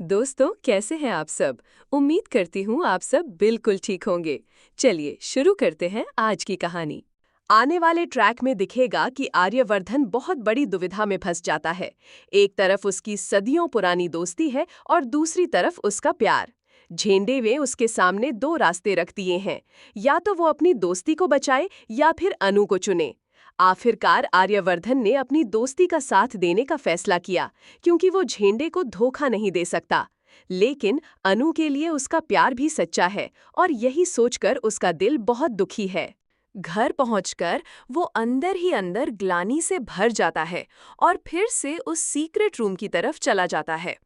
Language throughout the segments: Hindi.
दोस्तों, कैसे हैं आप सब? उम्मीद करती हूँ आप सब बिल्कुल ठीक होंगे। चलिए शुरू करते हैं आज की कहानी। आने वाले ट्रैक में दिखेगा कि आर्यवर्धन बहुत बड़ी दुविधा में फंस जाता है। एक तरफ उसकी सदियों पुरानी दोस्ती है और दूसरी तरफ उसका प्यार। झेंडे वे उसके सामने दो रास्ते रख दिए हैं, या तो वो अपनी दोस्ती को बचाए या फिर अनु को चुने। आखिरकार आर्यवर्धन ने अपनी दोस्ती का साथ देने का फैसला किया, क्योंकि वो झेंडे को धोखा नहीं दे सकता। लेकिन अनु के लिए उसका प्यार भी सच्चा है और यही सोचकर उसका दिल बहुत दुखी है। घर पहुंचकर वो अंदर ही अंदर ग्लानि से भर जाता है और फिर से उस सीक्रेट रूम की तरफ चला जाता है।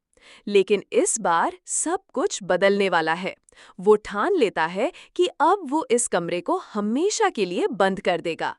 लेकिन इस बार सब कुछ बदलने वाला है। वो ठान लेता है कि अब वो इस कमरे को हमेशा के लिए बंद कर देगा।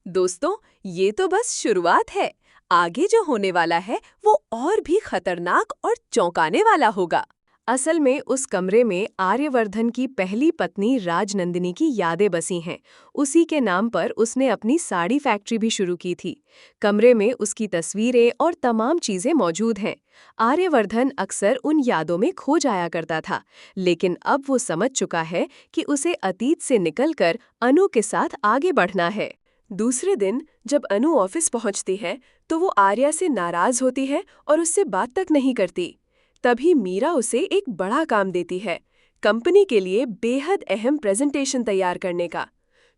दोस्तों, ये तो बस शुरुआत है। आगे जो होने वाला है वो और भी खतरनाक और चौंकाने वाला होगा। असल में उस कमरे में आर्यवर्धन की पहली पत्नी राजनंदिनी की यादें बसी हैं। उसी के नाम पर उसने अपनी साड़ी फैक्ट्री भी शुरू की थी। कमरे में उसकी तस्वीरें और तमाम चीजें मौजूद हैं। आर्यवर्धन अक्सर उन यादों में खो जाया करता था, लेकिन अब वो समझ चुका है कि उसे अतीत से निकलकर अनु के साथ आगे बढ़ना है। दूसरे दिन जब अनु ऑफिस पहुंचती है तो वो आर्या से नाराज होती है और उससे बात तक नहीं करती। तभी मीरा उसे एक बड़ा काम देती है, कंपनी के लिए बेहद अहम प्रेजेंटेशन तैयार करने का।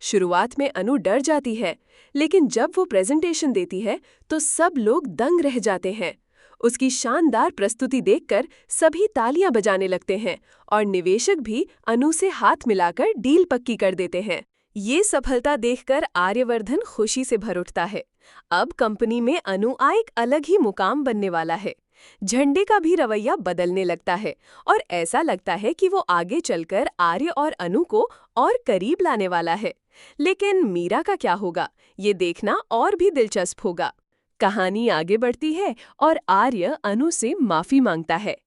शुरुआत में अनु डर जाती है, लेकिन जब वो प्रेजेंटेशन देती है तो सब लोग दंग रह जाते हैं। उसकी शानदार प्रस्तुति देखकर सभी तालियां बजाने लगते हैं और निवेशक भी अनु से हाथ मिलाकर डील पक्की कर देते हैं। ये सफलता देखकर आर्यवर्धन खुशी से भर उठता है। अब कंपनी में अनु एक अलग ही मुकाम बनने वाला है। झंडे का भी रवैया बदलने लगता है और ऐसा लगता है कि वो आगे चलकर आर्य और अनु को और करीब लाने वाला है। लेकिन मीरा का क्या होगा, ये देखना और भी दिलचस्प होगा। कहानी आगे बढ़ती है और आर्य अनु से माफी मांगता है।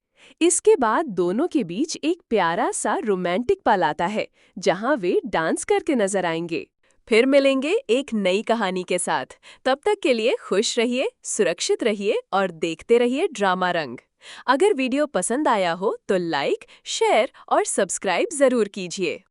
इसके बाद दोनों के बीच एक प्यारा सा रोमांटिक पल आता है, जहां वे डांस करके नजर आएंगे। फिर मिलेंगे एक नई कहानी के साथ। तब तक के लिए खुश रहिए, सुरक्षित रहिए और देखते रहिए ड्रामा रंग। अगर वीडियो पसंद आया हो तो लाइक, शेयर और सब्सक्राइब जरूर कीजिए।